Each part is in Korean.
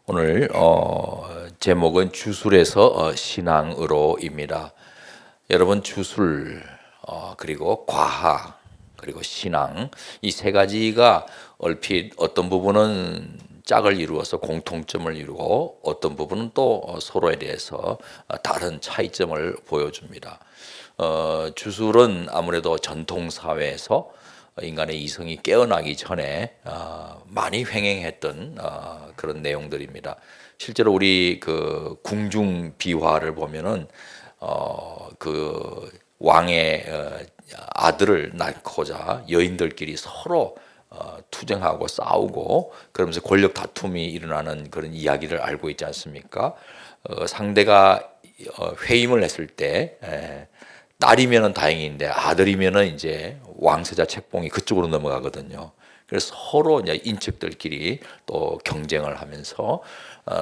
오늘 제목은 주술에서 신앙으로입니다. 여러분 주술 그리고 과학 그리고 신앙 이 세 가지가 얼핏 어떤 부분은 짝을 이루어서 공통점을 이루고 어떤 부분은 또 서로에 대해서 다른 차이점을 보여줍니다. 주술은 아무래도 전통 사회에서 인간의 이성이 깨어나기 전에 많이 횡행했던 그런 내용들입니다. 실제로 우리 그 궁중 비화를 보면은 그 왕의 아들을 낳고자 여인들끼리 서로 투쟁하고 싸우고 그러면서 권력 다툼이 일어나는 그런 이야기를 알고 있지 않습니까? 상대가 회임을 했을 때 딸이면은 다행인데 아들이면은 이제 왕세자 책봉이 그쪽으로 넘어가거든요. 그래서 서로 이제 인척들끼리 또 경쟁을 하면서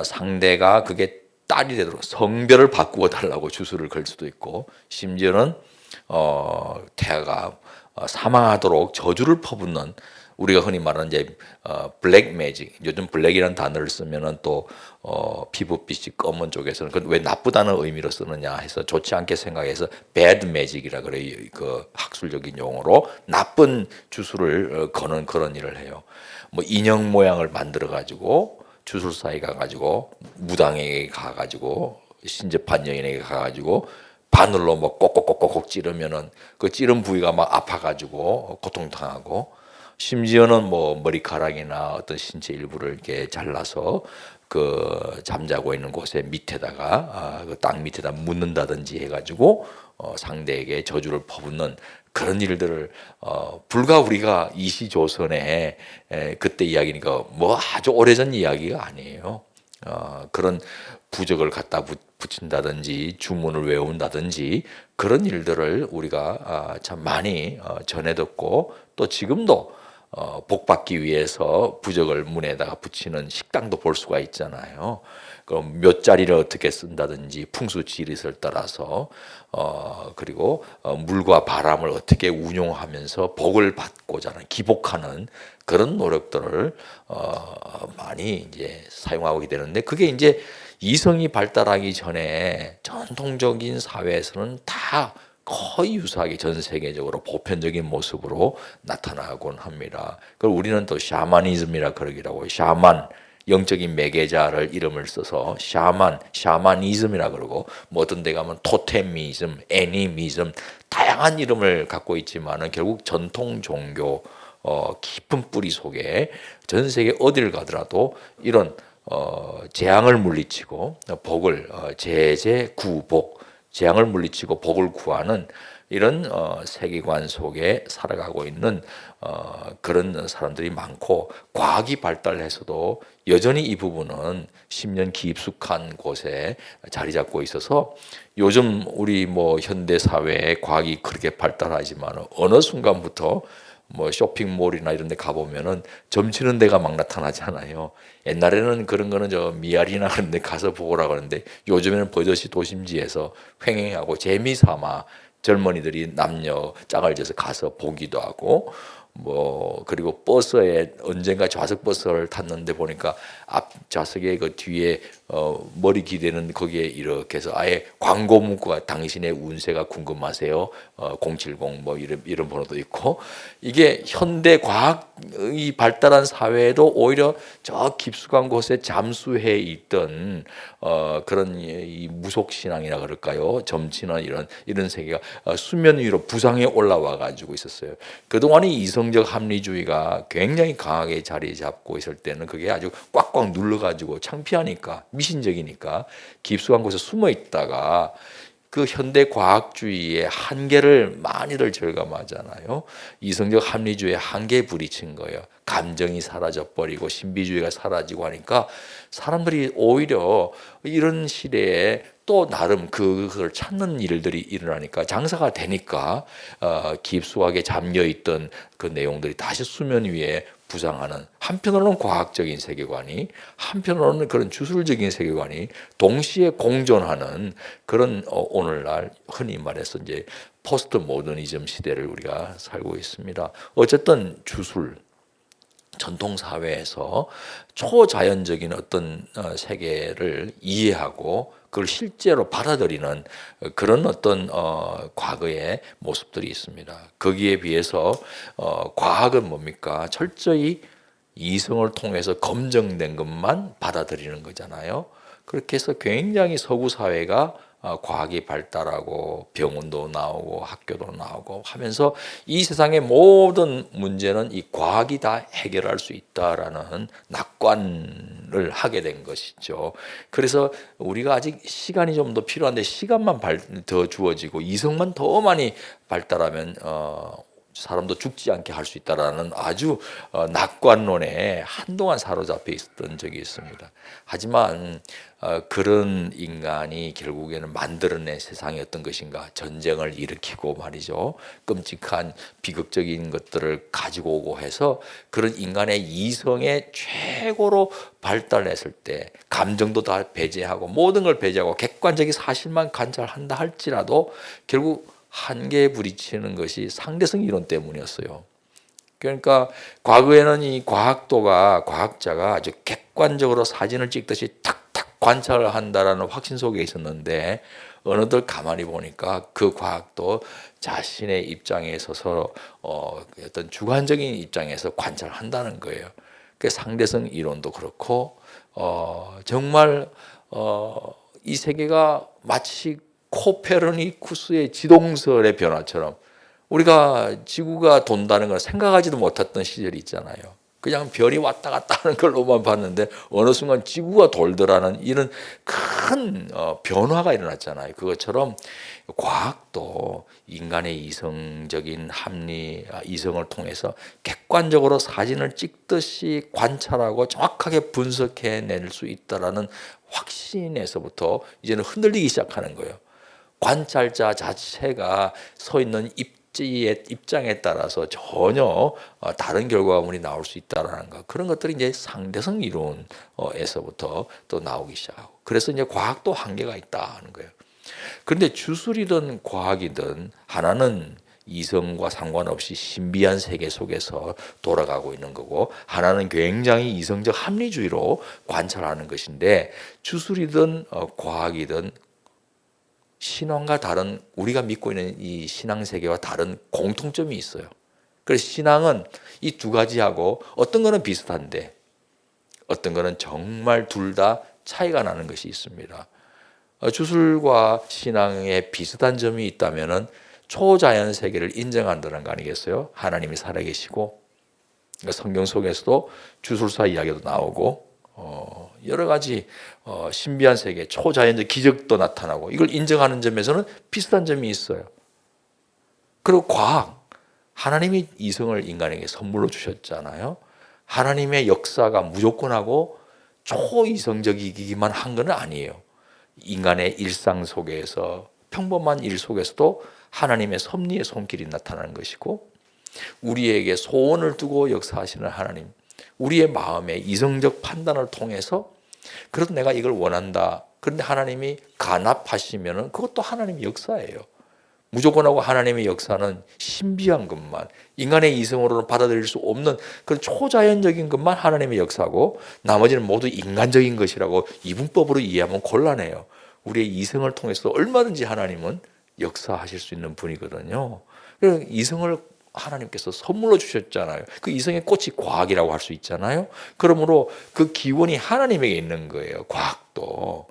상대가 그게 딸이 되도록 성별을 바꾸어 달라고 주술을 걸 수도 있고 심지어는 태아가 사망하도록 저주를 퍼붓는 우리가 흔히 말하는 이제 블랙 매직 요즘 블랙이라는 단어를 쓰면은 또 피부빛이 검은 쪽에서는 그 왜 나쁘다는 의미로 쓰느냐 해서 좋지 않게 생각해서 bad magic이라 그래요. 그 학술적인 용어로 나쁜 주술을 거는 그런 일을 해요. 뭐 인형 모양을 만들어 가지고 주술사에 가 가지고 무당에게 가 가지고 신접한 여인에게 가 가지고 바늘로 뭐 꼭꼭꼭꼭 찌르면은 그 찌른 부위가 막 아파가지고 고통당하고 심지어는 뭐 머리카락이나 어떤 신체 일부를 이렇게 잘라서 그 잠자고 있는 곳에 밑에다가 그 땅 밑에다 묻는다든지 해가지고 상대에게 저주를 퍼붓는 그런 일들을 불과 우리가 이시조선에 그때 이야기니까 뭐 아주 오래전 이야기가 아니에요. 그런 부적을 갖다 붙인다든지 주문을 외운다든지 그런 일들을 우리가 참 많이 전해 듣고 또 지금도 복 받기 위해서 부적을 문에다가 붙이는 식당도 볼 수가 있잖아요. 그럼 몇 자리를 어떻게 쓴다든지 풍수 지리를 따라서 그리고 물과 바람을 어떻게 운용하면서 복을 받고자 하는 기복하는 그런 노력들을 많이 이제 사용하게 되는데 그게 이제 이성이 발달하기 전에 전통적인 사회에서는 다 거의 유사하게 전 세계적으로 보편적인 모습으로 나타나곤 합니다. 그걸 우리는 또 샤머니즘이라 그러기도 하고 샤만 영적인 매개자를 이름을 써서 샤머니즘이라 그러고 뭐 어떤 데 가면 토테미즘, 애니미즘 다양한 이름을 갖고 있지만은 결국 전통 종교 깊은 뿌리 속에 전 세계 어디를 가더라도 이런 재앙을 물리치고 복을 제재 구복 재앙을 물리치고 복을 구하는 이런 세계관 속에 살아가고 있는 그런 사람들이 많고 과학이 발달해서도 여전히 이 부분은 10년 깊숙한 곳에 자리 잡고 있어서 요즘 우리 뭐 현대 사회에 과학이 그렇게 발달하지만 어느 순간부터 뭐 쇼핑몰이나 이런 데 가보면은 점치는 데가 막 나타나잖아요. 옛날에는 그런 거는 저 미아리나 그런 데 가서 보고라 그러는데 요즘에는 버젓이 도심지에서 횡행하고 재미삼아 젊은이들이 남녀 짝을 져서 가서 보기도 하고 뭐 그리고 버스에 언젠가 좌석 버스를 탔는데 보니까 앞 좌석에 그 뒤에 머리 기대는 거기에 이렇게 해서 아예 광고 문구가 당신의 운세가 궁금하세요 070 뭐 이런 번호도 있고 이게 현대 과학이 발달한 사회에도 오히려 저 깊숙한 곳에 잠수해 있던 그런 이 무속 신앙이라 그럴까요 점치는 이런 세계가 수면 위로 부상에 올라와 가지고 있었어요. 그동안에 이성적 합리주의가 굉장히 강하게 자리 잡고 있을 때는 그게 아주 꽉꽉 눌러가지고 창피하니까 미신적이니까 깊숙한 곳에 숨어 있다가 그 현대 과학주의의 한계를 많이들 절감하잖아요. 이성적 합리주의의 한계에 부딪힌 거예요. 감정이 사라져 버리고 신비주의가 사라지고 하니까 사람들이 오히려 이런 시대에 또 나름 그걸 찾는 일들이 일어나니까 장사가 되니까 깊숙하게 잠겨 있던 그 내용들이 다시 수면 위에 부상하는 한편으로는 과학적인 세계관이 한편으로는 그런 주술적인 세계관이 동시에 공존하는 그런 오늘날 흔히 말해서 이제 포스트 모더니즘 시대를 우리가 살고 있습니다. 어쨌든 주술 전통 사회에서 초자연적인 어떤 세계를 이해하고 그걸 실제로 받아들이는 그런 어떤 과거의 모습들이 있습니다. 거기에 비해서 과학은 뭡니까? 철저히 이성을 통해서 검증된 것만 받아들이는 거잖아요. 그렇게 해서 굉장히 서구 사회가 과학이 발달하고 병원도 나오고 학교도 나오고 하면서 이 세상의 모든 문제는 이 과학이 다 해결할 수 있다라는 낙관을 하게 된 것이죠. 그래서 우리가 아직 시간이 좀 더 필요한데 시간만 더 주어지고 이성만 더 많이 발달하면 사람도 죽지 않게 할 수 있다라는 아주 낙관론에 한동안 사로잡혀 있었던 적이 있습니다. 하지만 그런 인간이 결국에는 만들어낸 세상이 어떤 것인가? 전쟁을 일으키고 말이죠. 끔찍한 비극적인 것들을 가지고 오고 해서 그런 인간의 이성의 최고로 발달했을 때 감정도 다 배제하고 모든 걸 배제하고 객관적인 사실만 관찰한다 할지라도 결국 한계에 부딪히는 것이 상대성 이론 때문이었어요. 그러니까 과거에는 이 과학자가 아주 객관적으로 사진을 찍듯이 탁탁 관찰을 한다라는 확신 속에 있었는데 어느덧 가만히 보니까 그 과학도 자신의 입장에 서서 어떤 주관적인 입장에서 관찰한다는 거예요. 그 상대성 이론도 그렇고 정말 이 세계가 마치 코페르니쿠스의 지동설의 변화처럼 우리가 지구가 돈다는 걸 생각하지도 못했던 시절이 있잖아요. 그냥 별이 왔다 갔다 하는 걸로만 봤는데 어느 순간 지구가 돌더라는 이런 큰 변화가 일어났잖아요. 그것처럼 과학도 인간의 이성적인 합리, 이성을 통해서 객관적으로 사진을 찍듯이 관찰하고 정확하게 분석해낼 수 있다라는 확신에서부터 이제는 흔들리기 시작하는 거예요. 관찰자 자체가 서 있는 입장에 따라서 전혀 다른 결과물이 나올 수 있다라는 것, 그런 것들이 이제 상대성 이론에서부터 또 나오기 시작하고, 그래서 이제 과학도 한계가 있다는 거예요. 그런데 주술이든 과학이든 하나는 이성과 상관없이 신비한 세계 속에서 돌아가고 있는 거고, 하나는 굉장히 이성적 합리주의로 관찰하는 것인데, 주술이든 과학이든 신앙과 다른, 우리가 믿고 있는 이 신앙 세계와 다른 공통점이 있어요. 그래서 신앙은 이 두 가지하고 어떤 거는 비슷한데 어떤 거는 정말 둘 다 차이가 나는 것이 있습니다. 주술과 신앙에 비슷한 점이 있다면은 초자연 세계를 인정한다는 거 아니겠어요? 하나님이 살아계시고, 성경 속에서도 주술사 이야기도 나오고 여러 가지 신비한 세계, 초자연적 기적도 나타나고, 이걸 인정하는 점에서는 비슷한 점이 있어요. 그리고 과학, 하나님이 이성을 인간에게 선물로 주셨잖아요. 하나님의 역사가 무조건하고 초이성적이기만 한 건 아니에요. 인간의 일상 속에서, 평범한 일 속에서도 하나님의 섭리의 손길이 나타나는 것이고, 우리에게 소원을 두고 역사하시는 하나님, 우리의 마음의 이성적 판단을 통해서 그래도 내가 이걸 원한다. 그런데 하나님이 간합하시면 그것도 하나님의 역사예요. 무조건하고 하나님의 역사는 신비한 것만, 인간의 이성으로는 받아들일 수 없는 그런 초자연적인 것만 하나님의 역사고, 나머지는 모두 인간적인 것이라고 이분법으로 이해하면 곤란해요. 우리의 이성을 통해서 얼마든지 하나님은 역사하실 수 있는 분이거든요. 그래서 이성을 하나님께서 선물로 주셨잖아요. 그 이성의 꽃이 과학이라고 할 수 있잖아요. 그러므로 그 기원이 하나님에게 있는 거예요. 과학도.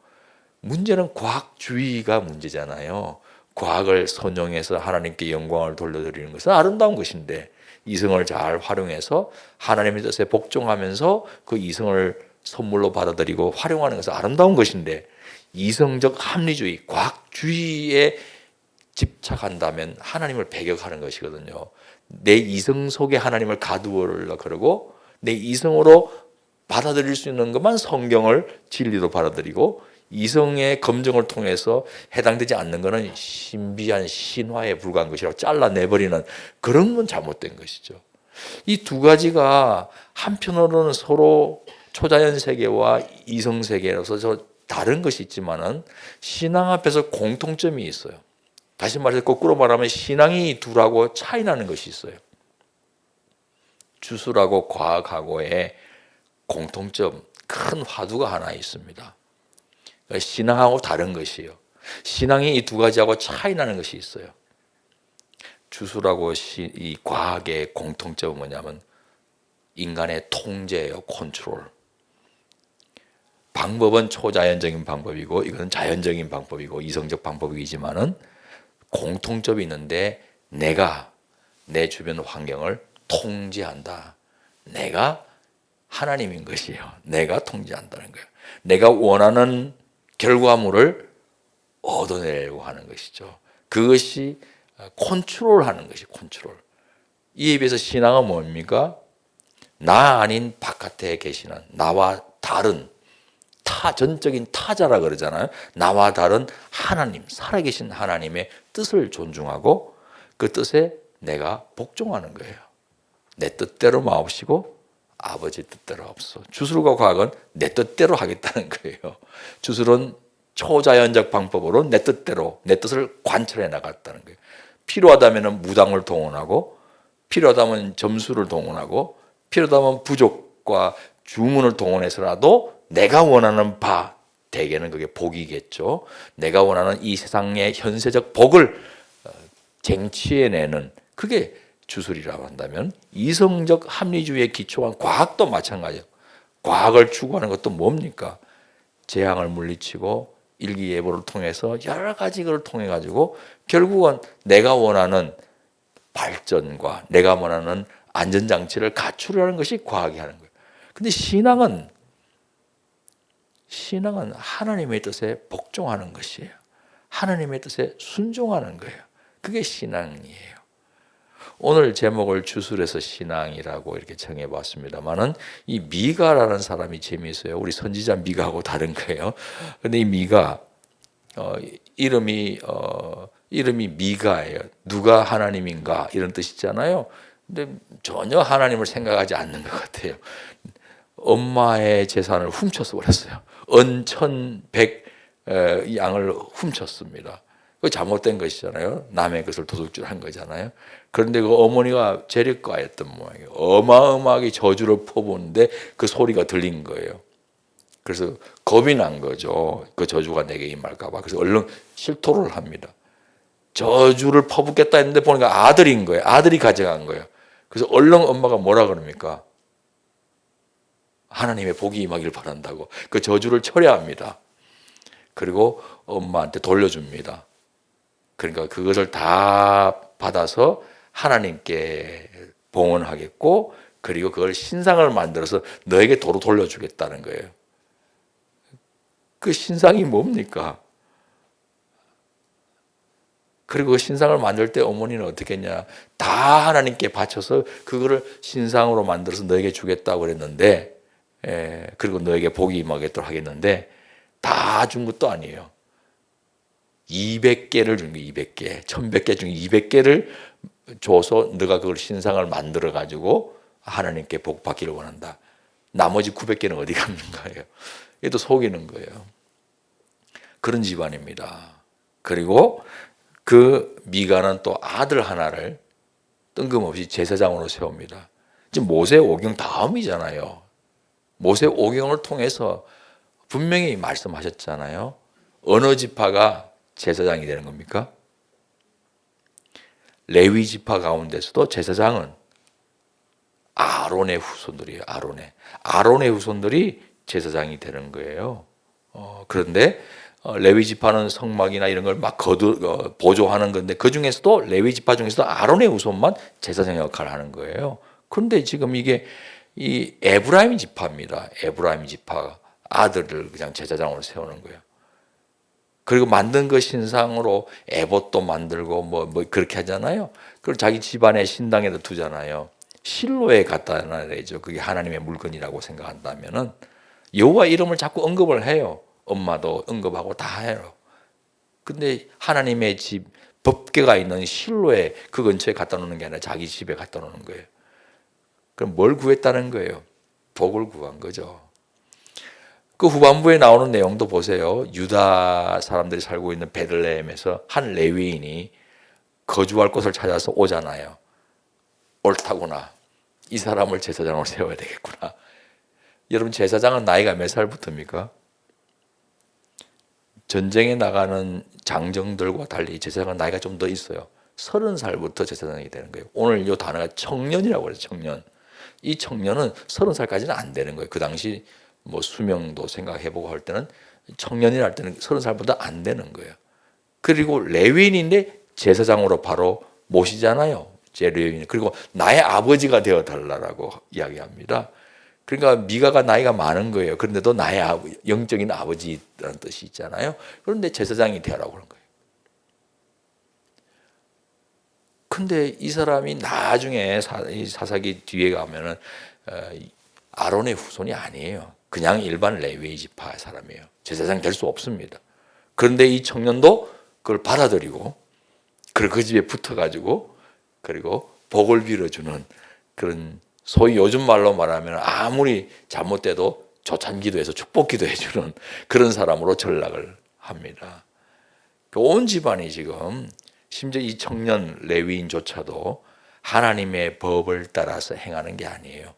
문제는 과학주의가 문제잖아요. 과학을 선용해서 하나님께 영광을 돌려드리는 것은 아름다운 것인데, 이성을 잘 활용해서 하나님의 뜻에 복종하면서 그 이성을 선물로 받아들이고 활용하는 것은 아름다운 것인데, 이성적 합리주의, 과학주의에 집착한다면 하나님을 배격하는 것이거든요. 내 이성 속에 하나님을 가두어라 그러고, 내 이성으로 받아들일 수 있는 것만 성경을 진리로 받아들이고, 이성의 검증을 통해서 해당되지 않는 것은 신비한 신화에 불과한 것이라고 잘라내버리는 그런 건 잘못된 것이죠. 이 두 가지가 한편으로는 서로 초자연 세계와 이성 세계로서 다른 것이 있지만은 신앙 앞에서 공통점이 있어요. 다시 말해서 거꾸로 말하면 신앙이 둘하고 차이 나는 것이 있어요. 주술하고 과학하고의 공통점, 큰 화두가 하나 있습니다. 신앙하고 다른 것이요. 신앙이 이 두 가지하고 차이 나는 것이 있어요. 주술하고 이 과학의 공통점은 뭐냐면 인간의 통제예요. 컨트롤. 방법은 초자연적인 방법이고 이것은 자연적인 방법이고 이성적 방법이지만은 공통점이 있는데 내가 내 주변 환경을 통제한다. 내가 하나님인 것이에요. 내가 통제한다는 거예요. 내가 원하는 결과물을 얻어내려고 하는 것이죠. 그것이 컨트롤하는 것이 컨트롤. 이에 비해서 신앙은 뭡니까? 나 아닌 바깥에 계시는 나와 다른 전적인 타자라 그러잖아요. 나와 다른 하나님, 살아계신 하나님의 뜻을 존중하고 그 뜻에 내가 복종하는 거예요. 내 뜻대로 마옵시고 아버지 뜻대로 없어. 주술과 과학은 내 뜻대로 하겠다는 거예요. 주술은 초자연적 방법으로 내 뜻대로 내 뜻을 관철해 나갔다는 거예요. 필요하다면 무당을 동원하고 필요하다면 점수를 동원하고 필요하다면 부족과 주문을 동원해서라도 내가 원하는 바, 대개는 그게 복이겠죠. 내가 원하는 이 세상의 현세적 복을 쟁취해내는 그게 주술이라고 한다면 이성적 합리주의에 기초한 과학도 마찬가지예요. 과학을 추구하는 것도 뭡니까? 재앙을 물리치고 일기예보를 통해서 여러 가지 걸 통해 가지고 결국은 내가 원하는 발전과 내가 원하는 안전장치를 갖추려는 것이 과학이 하는 거예요. 근데 신앙은 하나님의 뜻에 복종하는 것이에요. 하나님의 뜻에 순종하는 거예요. 그게 신앙이에요. 오늘 제목을 주술에서 신앙이라고 이렇게 정해봤습니다만은 이 미가라는 사람이 재미있어요. 우리 선지자 미가하고 다른 거예요. 근데 이 미가 이름이 미가예요. 누가 하나님인가 이런 뜻이잖아요. 근데 전혀 하나님을 생각하지 않는 것 같아요. 엄마의 재산을 훔쳐서 버렸어요. 은천백 양을 훔쳤습니다. 그거 잘못된 것이잖아요. 남의 것을 도둑질한 거잖아요. 그런데 그 어머니가 재력가였던 모양이에요. 어마어마하게 저주를 퍼부는데 그 소리가 들린 거예요. 그래서 겁이 난 거죠. 그 저주가 내게 임할까 봐. 그래서 얼른 실토를 합니다. 저주를 퍼붓겠다 했는데 보니까 아들인 거예요. 아들이 가져간 거예요. 그래서 얼른 엄마가 뭐라 그럽니까? 하나님의 복이 임하길 바란다고 그 저주를 철회합니다. 그리고 엄마한테 돌려줍니다. 그러니까 그것을 다 받아서 하나님께 봉헌하겠고 그리고 그걸 신상을 만들어서 너에게 도로 돌려주겠다는 거예요. 그 신상이 뭡니까? 그리고 그 신상을 만들 때 어머니는 어떻게 했냐? 다 하나님께 바쳐서 그거를 신상으로 만들어서 너에게 주겠다고 그랬는데 그리고 너에게 복이 임하겠도록 하겠는데 다 준 것도 아니에요. 200개를 준 거예요. 200개. 1100개 중에 200개를 줘서 너가 그걸 신상을 만들어 가지고 하나님께 복 받기를 원한다. 나머지 900개는 어디 가는 거예요? 얘도 속이는 거예요. 그런 집안입니다. 그리고 그 미가는 또 아들 하나를 뜬금없이 제사장으로 세웁니다. 지금 모세오경 다음이잖아요. 모세오경을 통해서 분명히 말씀하셨잖아요. 어느 지파가 제사장이 되는 겁니까? 레위 지파 가운데서도 제사장은 아론의 후손들이에요. 아론의 후손들이 제사장이 되는 거예요. 그런데 레위 지파는 성막이나 이런 걸 막 보조하는 건데 그 중에서도 레위 지파 중에서도 아론의 후손만 제사장 역할을 하는 거예요. 그런데 지금 이게 이 에브라임 지파입니다. 에브라임 지파 아들을 그냥 제사장으로 세우는 거예요. 그리고 만든 그 신상으로 에봇도 만들고 뭐 그렇게 하잖아요. 그리고 자기 집안의 신당에도 두잖아요. 실로에 갖다 놔야죠. 그게 하나님의 물건이라고 생각한다면은 여호와 이름을 자꾸 언급을 해요. 엄마도 언급하고 다 해요. 근데 하나님의 집 법궤가 있는 실로에 그 근처에 갖다 놓는 게 아니라 자기 집에 갖다 놓는 거예요. 그럼 뭘 구했다는 거예요? 복을 구한 거죠. 그 후반부에 나오는 내용도 보세요. 유다 사람들이 살고 있는 베들레헴에서 한 레위인이 거주할 곳을 찾아서 오잖아요. 옳다구나. 이 사람을 제사장으로 세워야 되겠구나. 여러분, 제사장은 나이가 몇 살부터입니까? 전쟁에 나가는 장정들과 달리 제사장은 나이가 좀 더 있어요. 30살부터 제사장이 되는 거예요. 오늘 이 단어가 청년이라고 그래요. 청년. 이 청년은 30살까지는 안 되는 거예요. 그 당시 뭐 수명도 생각해보고 할 때는 청년이라 할 때는 30살보다 안 되는 거예요. 그리고 레위인인데 제사장으로 바로 모시잖아요. 제 레위인. 그리고 나의 아버지가 되어 달라라고 이야기합니다. 그러니까 미가가 나이가 많은 거예요. 그런데도 나의 영적인 아버지라는 뜻이 있잖아요. 그런데 제사장이 되라고 그런 거예요. 근데 이 사람이 나중에 사사기 뒤에 가면은 아론의 후손이 아니에요. 그냥 일반 레위 지파 사람이에요. 제사장 될 수 없습니다. 그런데 이 청년도 그걸 받아들이고 그 집에 붙어가지고 그리고 복을 빌어주는 그런, 소위 요즘 말로 말하면 아무리 잘못돼도 조찬기도해서 축복기도 해주는 그런 사람으로 전락을 합니다. 온 집안이 지금, 심지어 이 청년 레위인조차도 하나님의 법을 따라서 행하는 게 아니에요.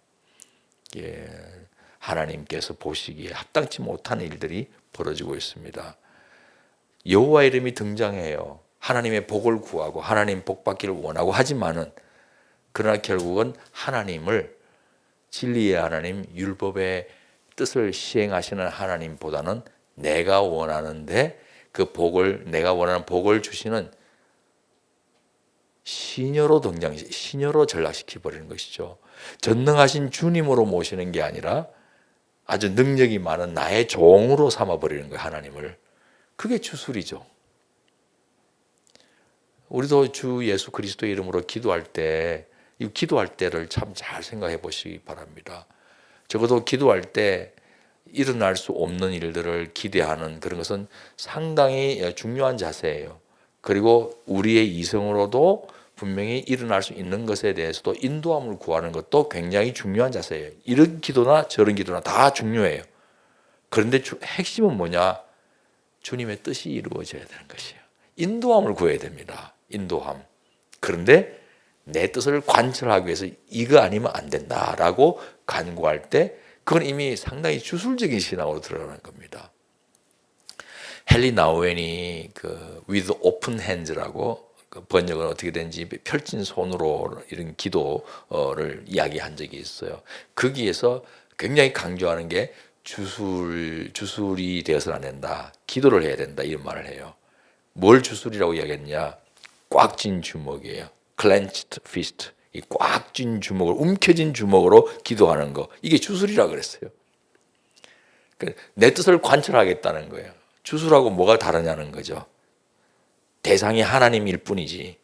하나님께서 보시기에 합당치 못한 일들이 벌어지고 있습니다. 여호와 이름이 등장해요. 하나님의 복을 구하고 하나님 복 받기를 원하고 하지만은, 그러나 결국은 하나님을, 진리의 하나님, 율법의 뜻을 시행하시는 하나님보다는 내가 원하는데 그 복을, 내가 원하는 복을 주시는 시녀로 시녀로 전락시켜 버리는 것이죠. 전능하신 주님으로 모시는 게 아니라 아주 능력이 많은 나의 종으로 삼아 버리는 거예요, 하나님을. 그게 주술이죠. 우리도 주 예수 그리스도의 이름으로 기도할 때, 이 기도할 때를 참 잘 생각해 보시기 바랍니다. 적어도 기도할 때 일어날 수 없는 일들을 기대하는 그런 것은 상당히 중요한 자세예요. 그리고 우리의 이성으로도 분명히 일어날 수 있는 것에 대해서도 인도함을 구하는 것도 굉장히 중요한 자세예요. 이런 기도나 저런 기도나 다 중요해요. 그런데 핵심은 뭐냐? 주님의 뜻이 이루어져야 되는 것이에요. 인도함을 구해야 됩니다. 인도함. 그런데 내 뜻을 관철하기 위해서 이거 아니면 안 된다라고 간구할 때 그건 이미 상당히 주술적인 신앙으로 들어가는 겁니다. 헨리 나우엔이 그 with open hands라고, 그 번역은 어떻게 되는지 펼친 손으로 이런 기도를 이야기한 적이 있어요. 거기에서 굉장히 강조하는 게 주술이 되어서는 안 된다. 기도를 해야 된다. 이런 말을 해요. 뭘 주술이라고 이야기했냐? 꽉 쥔 주먹이에요. clenched fist. 이 꽉 쥔 주먹을, 움켜진 주먹으로 기도하는 거. 이게 주술이라고 그랬어요. 내 뜻을 관철하겠다는 거예요. 주술하고 뭐가 다르냐는 거죠. 대상이 하나님일 뿐이지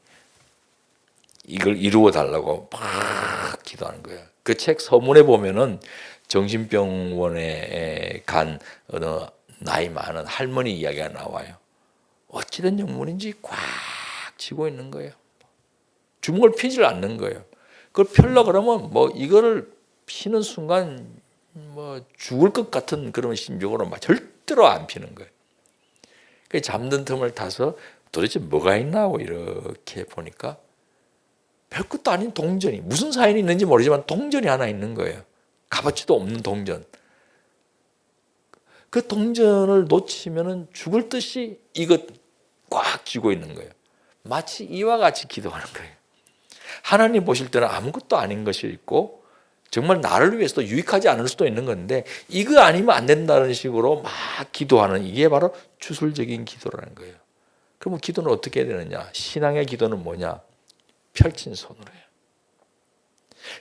이걸 이루어 달라고 막 기도하는 거예요. 그 책 서문에 보면은 정신병원에 간 어느 나이 많은 할머니 이야기가 나와요. 어찌된 영문인지 꽉 쥐고 있는 거예요. 주먹을 피질 않는 거예요. 그걸 펴려 그러면 뭐 이거를 피는 순간 뭐 죽을 것 같은 그런 심정으로 막 절대로 안 피는 거예요. 그 잠든 틈을 타서 도대체 뭐가 있나 하고 이렇게 보니까 별것도 아닌 동전이, 무슨 사연이 있는지 모르지만 동전이 하나 있는 거예요. 값어치도 없는 동전. 그 동전을 놓치면은 죽을 듯이 이거 꽉 쥐고 있는 거예요. 마치 이와 같이 기도하는 거예요. 하나님 보실 때는 아무것도 아닌 것이 있고 정말 나를 위해서도 유익하지 않을 수도 있는 건데 이거 아니면 안 된다는 식으로 막 기도하는, 이게 바로 주술적인 기도라는 거예요. 그러면 기도는 어떻게 해야 되느냐? 신앙의 기도는 뭐냐? 펼친 손으로 해요.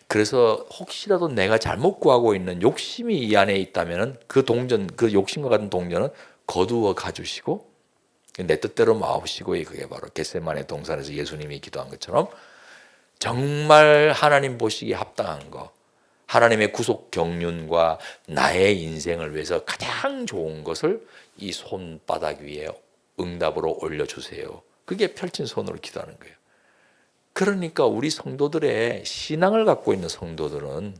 그래서 혹시라도 내가 잘못 구하고 있는 욕심이 이 안에 있다면 그 동전, 그 욕심과 같은 동전은 거두어 가주시고 내 뜻대로 마옵시고, 그게 바로 겟세마네 동산에서 예수님이 기도한 것처럼 정말 하나님 보시기에 합당한 거, 하나님의 구속 경륜과 나의 인생을 위해서 가장 좋은 것을 이 손바닥 위에 응답으로 올려주세요. 그게 펼친 손으로 기도하는 거예요. 그러니까 우리 성도들의 신앙을 갖고 있는 성도들은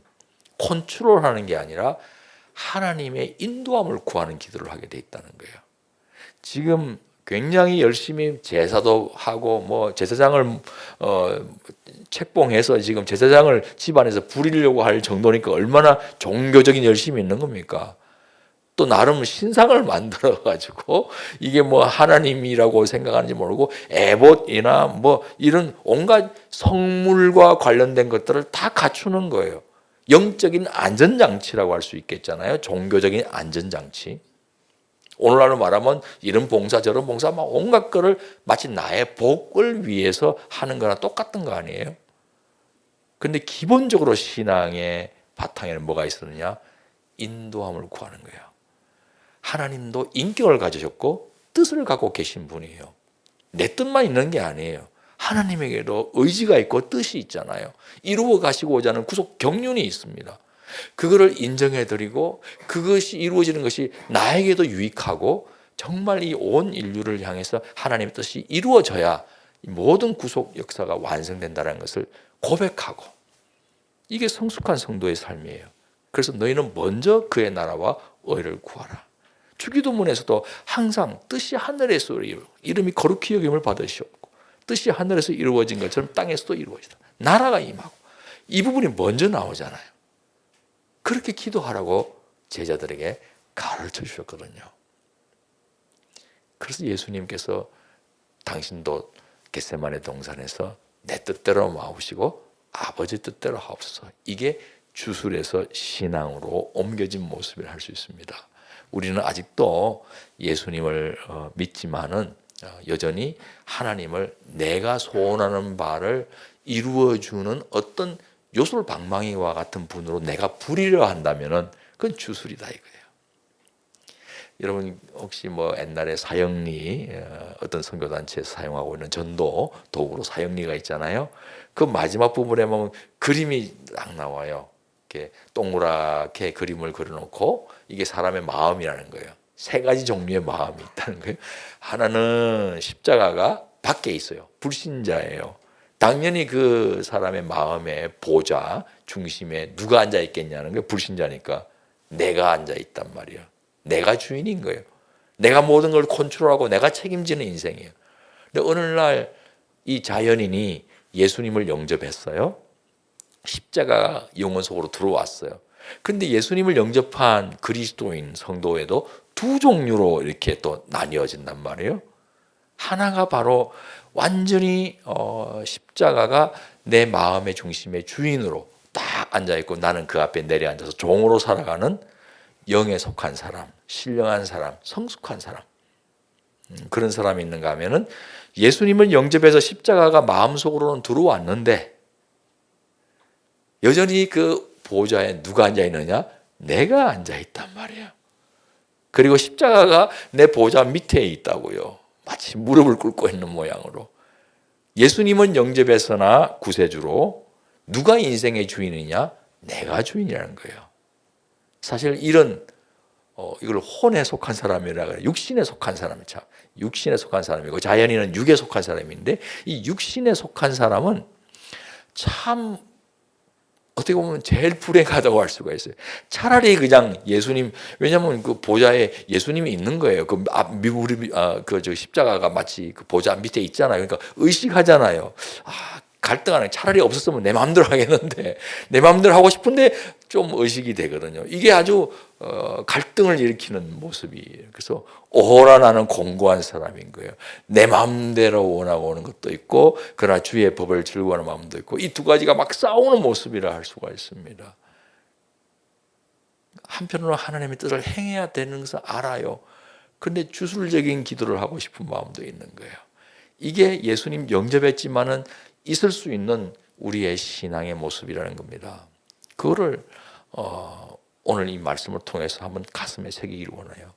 컨트롤하는 게 아니라 하나님의 인도함을 구하는 기도를 하게 돼 있다는 거예요. 지금 굉장히 열심히 제사도 하고 뭐 제사장을 책봉해서 지금 제사장을 집안에서 부리려고 할 정도니까 얼마나 종교적인 열심이 있는 겁니까? 또 나름 신상을 만들어 가지고 이게 뭐 하나님이라고 생각하는지 모르고 에봇이나 뭐 이런 온갖 성물과 관련된 것들을 다 갖추는 거예요. 영적인 안전장치라고 할 수 있겠잖아요. 종교적인 안전장치. 오늘날로 말하면 이런 봉사 저런 봉사 막 온갖 거를 마치 나의 복을 위해서 하는 거나 똑같은 거 아니에요? 근데 기본적으로 신앙의 바탕에는 뭐가 있었느냐? 인도함을 구하는 거예요. 하나님도 인격을 가지셨고 뜻을 갖고 계신 분이에요. 내 뜻만 있는 게 아니에요. 하나님에게도 의지가 있고 뜻이 있잖아요. 이루어 가시고자 하는 구속 경륜이 있습니다. 그거를 인정해드리고 그것이 이루어지는 것이 나에게도 유익하고 정말 이 온 인류를 향해서 하나님의 뜻이 이루어져야 모든 구속 역사가 완성된다는 것을 고백하고, 이게 성숙한 성도의 삶이에요. 그래서 너희는 먼저 그의 나라와 의를 구하라. 주기도문에서도 항상 뜻이 하늘에서 이름이 거룩히 여김을 받으시옵고 뜻이 하늘에서 이루어진 것처럼 땅에서도 이루어지다. 나라가 임하고, 이 부분이 먼저 나오잖아요. 그렇게 기도하라고 제자들에게 가르쳐 주셨거든요. 그래서 예수님께서 당신도 겟세마네 동산에서 내 뜻대로 마옵시고 아버지 뜻대로 하옵소서, 이게 주술에서 신앙으로 옮겨진 모습을 할 수 있습니다. 우리는 아직도 예수님을 믿지만은 여전히 하나님을 내가 소원하는 바를 이루어주는 어떤 요술방망이와 같은 분으로 내가 부리려 한다면은 그건 주술이다 이거예요. 여러분 혹시 뭐 옛날에 사형리, 어떤 선교단체에서 사용하고 있는 전도 도구로 사형리가 있잖아요. 그 마지막 부분에 보면 그림이 딱 나와요. 이렇게 동그랗게 그림을 그려놓고 이게 사람의 마음이라는 거예요. 세 가지 종류의 마음이 있다는 거예요. 하나는 십자가가 밖에 있어요. 불신자예요. 당연히 그 사람의 마음의 보좌 중심에 누가 앉아 있겠냐는 게 불신자니까 내가 앉아 있단 말이에요. 내가 주인인 거예요. 내가 모든 걸 컨트롤하고 내가 책임지는 인생이에요. 근데 어느 날 이 자연인이 예수님을 영접했어요. 십자가 영혼 속으로 들어왔어요. 그런데 예수님을 영접한 그리스도인 성도에도 두 종류로 이렇게 또 나뉘어진단 말이에요. 하나가 바로 완전히 십자가가 내 마음의 중심의 주인으로 딱 앉아있고 나는 그 앞에 내려앉아서 종으로 살아가는 영에 속한 사람, 신령한 사람, 성숙한 사람, 그런 사람이 있는가 하면은 예수님을 영접해서 십자가가 마음속으로는 들어왔는데 여전히 그 보좌에 누가 앉아있느냐? 내가 앉아있단 말이에요. 그리고 십자가가 내 보좌 밑에 있다고요. 마치 무릎을 꿇고 있는 모양으로. 예수님은 영접해서나 구세주로, 누가 인생의 주인이냐? 내가 주인이라는 거예요. 사실 이런 이걸 혼에 속한 사람이라 그래요. 육신에 속한 사람이죠. 육신에 속한 사람이고 자연인은 육에 속한 사람인데 이 육신에 속한 사람은 참 어떻게 보면 제일 불행하다고 할 수가 있어요. 차라리 그냥 예수님, 왜냐하면 그 보좌에 예수님이 있는 거예요. 그 무릎이 저 십자가가 마치 그 보좌 밑에 있잖아요. 그러니까 의식하잖아요. 갈등하는, 차라리 없었으면 내 마음대로 하겠는데 내 마음대로 하고 싶은데 좀 의식이 되거든요. 이게 아주 갈등을 일으키는 모습이에요. 그래서 오호라 나는 공고한 사람인 거예요. 내 마음대로 원하고 오는 것도 있고 그러나 주의 법을 즐거워하는 마음도 있고, 이 두 가지가 막 싸우는 모습이라 할 수가 있습니다. 한편으로 하나님의 뜻을 행해야 되는 것을 알아요. 그런데 주술적인 기도를 하고 싶은 마음도 있는 거예요. 이게 예수님 영접했지만은 있을 수 있는 우리의 신앙의 모습이라는 겁니다. 그거를 오늘 이 말씀을 통해서 한번 가슴에 새기기를 원해요.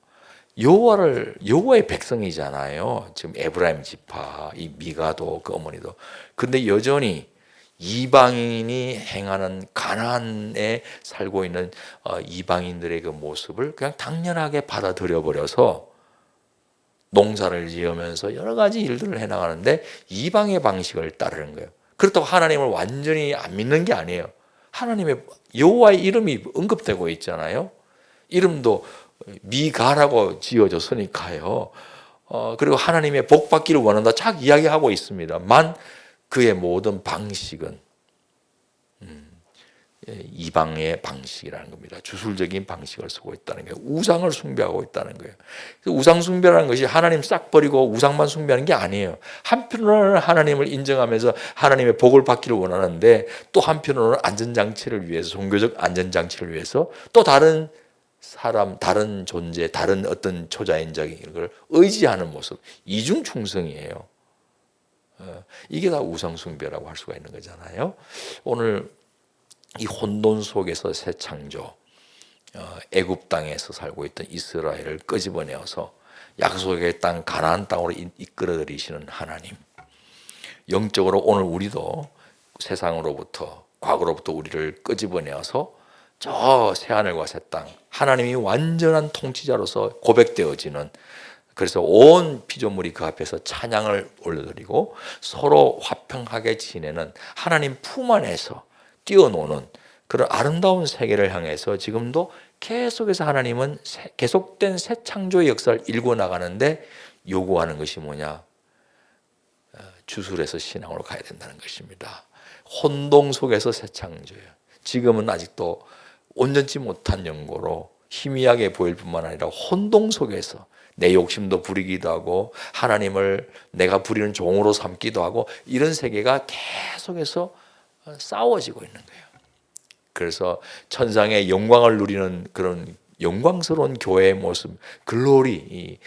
여호와의 백성이잖아요. 지금 에브라임 지파, 이 미가도 그 어머니도. 근데 여전히 이방인이 행하는 가나안에 살고 있는 이방인들의 그 모습을 그냥 당연하게 받아들여 버려서 농사를 지으면서 여러 가지 일들을 해나가는데 이방의 방식을 따르는 거예요. 그렇다고 하나님을 완전히 안 믿는 게 아니에요. 하나님의 여호와의 이름이 언급되고 있잖아요. 이름도 미가라고 지어졌으니까요. 그리고 하나님의 복 받기를 원한다 착 이야기하고 있습니다만 그의 모든 방식은 이방의 방식이라는 겁니다. 주술적인 방식을 쓰고 있다는 거예요. 우상을 숭배하고 있다는 거예요. 우상 숭배라는 것이 하나님 싹 버리고 우상만 숭배하는 게 아니에요. 한편으로는 하나님을 인정하면서 하나님의 복을 받기를 원하는데 또 한편으로는 안전장치를 위해서 종교적 안전장치를 위해서 또 다른 사람, 다른 존재, 다른 어떤 초자연적인 걸 의지하는 모습, 이중 충성이에요. 이게 다 우상 숭배라고 할 수가 있는 거잖아요. 오늘 이 혼돈 속에서 새 창조, 애굽 땅에서 살고 있던 이스라엘을 끄집어내어서 약속의 땅 가나안 땅으로 이끌어들이시는 하나님. 영적으로 오늘 우리도 세상으로부터 과거로부터 우리를 끄집어내어서 저 새하늘과 새 땅, 하나님이 완전한 통치자로서 고백되어지는, 그래서 온 피조물이 그 앞에서 찬양을 올려드리고 서로 화평하게 지내는 하나님 품 안에서 뛰어노는 그런 아름다운 세계를 향해서 지금도 계속해서 하나님은 계속된 새 창조의 역사를 일궈 나가는데 요구하는 것이 뭐냐? 주술에서 신앙으로 가야 된다는 것입니다. 혼동 속에서 새 창조예요. 지금은 아직도 온전치 못한 연고로 희미하게 보일 뿐만 아니라 혼동 속에서 내 욕심도 부리기도 하고 하나님을 내가 부리는 종으로 삼기도 하고 이런 세계가 계속해서 싸워지고 있는 거예요. 그래서 천상의 영광을 누리는 그런 영광스러운 교회의 모습, 글로리,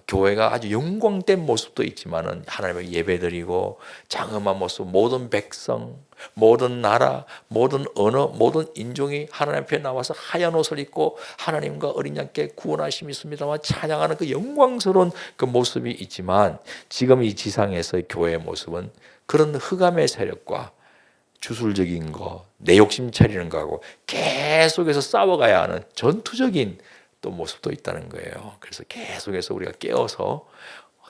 교회가 아주 영광된 모습도 있지만은 하나님을 예배드리고 장엄한 모습, 모든 백성, 모든 나라, 모든 언어, 모든 인종이 하나님 앞에 나와서 하얀 옷을 입고 하나님과 어린 양께 구원하심이 있습니다만 찬양하는 그 영광스러운 그 모습이 있지만 지금 이 지상에서의 교회의 모습은 그런 흑암의 세력과 주술적인 거, 내 욕심 차리는 거하고 계속해서 싸워가야 하는 전투적인 또 모습도 있다는 거예요. 그래서 계속해서 우리가 깨어서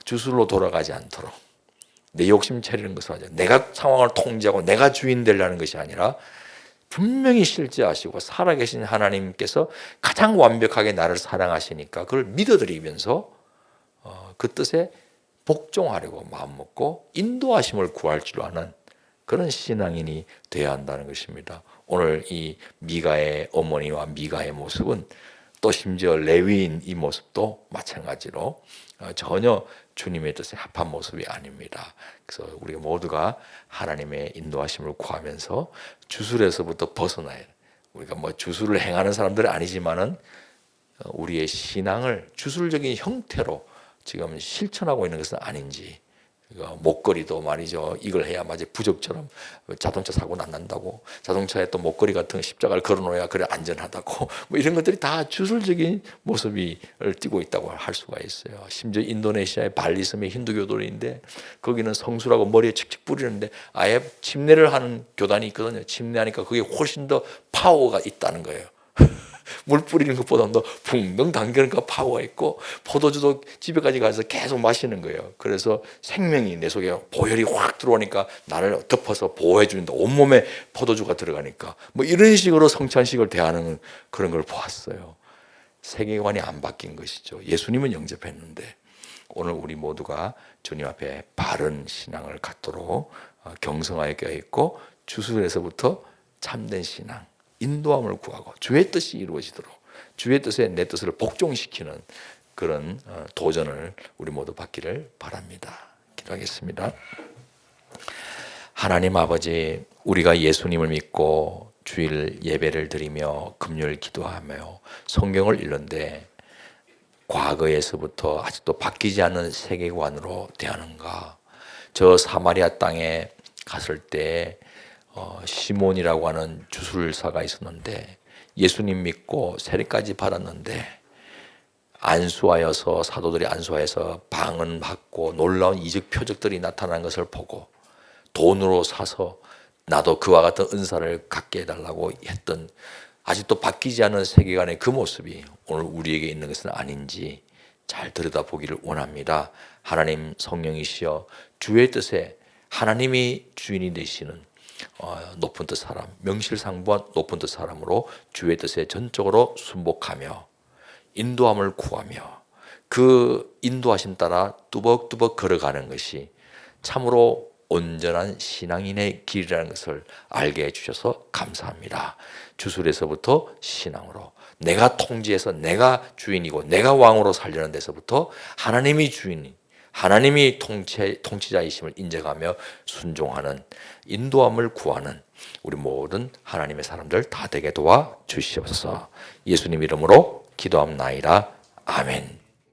주술로 돌아가지 않도록 내 욕심 차리는 것을 하죠. 내가 상황을 통제하고 내가 주인 되려는 것이 아니라 분명히 실제하시고 살아계신 하나님께서 가장 완벽하게 나를 사랑하시니까 그걸 믿어드리면서 그 뜻에 복종하려고 마음먹고 인도하심을 구할 줄 아는 그런 신앙인이 되어야 한다는 것입니다. 오늘 이 미가의 어머니와 미가의 모습은 또 심지어 레위인 이 모습도 마찬가지로 전혀 주님의 뜻에 합한 모습이 아닙니다. 그래서 우리 모두가 하나님의 인도하심을 구하면서 주술에서부터 벗어나야 해요. 우리가 뭐 주술을 행하는 사람들은 아니지만은 우리의 신앙을 주술적인 형태로 지금 실천하고 있는 것은 아닌지, 목걸이도 말이죠. 이걸 해야 마치 부적처럼 자동차 사고 안 난다고, 자동차에 또 목걸이 같은 십자가를 걸어놓아야 그래 안전하다고, 뭐 이런 것들이 다 주술적인 모습을 띠고 있다고 할 수가 있어요. 심지어 인도네시아의 발리섬의 힌두교도인데 거기는 성수라고 머리에 칙칙 뿌리는데 아예 침례를 하는 교단이 있거든요. 침례하니까 그게 훨씬 더 파워가 있다는 거예요. 물 뿌리는 것보다 더 붕덩 당기니까 파워가 있고, 포도주도 집에까지 가서 계속 마시는 거예요. 그래서 생명이 내 속에 보혈이 확 들어오니까 나를 덮어서 보호해 주는데 온몸에 포도주가 들어가니까 뭐 이런 식으로 성찬식을 대하는 그런 걸 보았어요. 세계관이 안 바뀐 것이죠. 예수님은 영접했는데 오늘 우리 모두가 주님 앞에 바른 신앙을 갖도록 경성하여 껴있고 주술에서부터 참된 신앙, 인도함을 구하고 주의 뜻이 이루어지도록 주의 뜻에 내 뜻을 복종시키는 그런 도전을 우리 모두 받기를 바랍니다. 기도하겠습니다. 하나님 아버지, 우리가 예수님을 믿고 주일 예배를 드리며 금요일 기도하며 성경을 읽는데 과거에서부터 아직도 바뀌지 않는 세계관으로 대하는가? 저 사마리아 땅에 갔을 때 시몬이라고 하는 주술사가 있었는데 예수님 믿고 세례까지 받았는데 안수하여서 사도들이 안수하여서 방언받고 놀라운 이적 표적들이 나타난 것을 보고 돈으로 사서 나도 그와 같은 은사를 갖게 해달라고 했던 아직도 바뀌지 않은 세계관의 그 모습이 오늘 우리에게 있는 것은 아닌지 잘 들여다보기를 원합니다. 하나님 성령이시여 주의 뜻에 하나님이 주인이 되시는 높은 뜻 사람, 명실상부한 높은 뜻 사람으로 주의 뜻에 전적으로 순복하며 인도함을 구하며 그 인도하심 따라 뚜벅뚜벅 걸어가는 것이 참으로 온전한 신앙인의 길이라는 것을 알게 해주셔서 감사합니다. 주술에서부터 신앙으로 내가 통치해서 내가 주인이고 내가 왕으로 살려는 데서부터 하나님이 주인이 하나님이 통치자이심을 인정하며 순종하는 인도함을 구하는 우리 모든 하나님의 사람들 다 되게 도와 주시옵소서. 예수님 이름으로 기도합나이다. 아멘.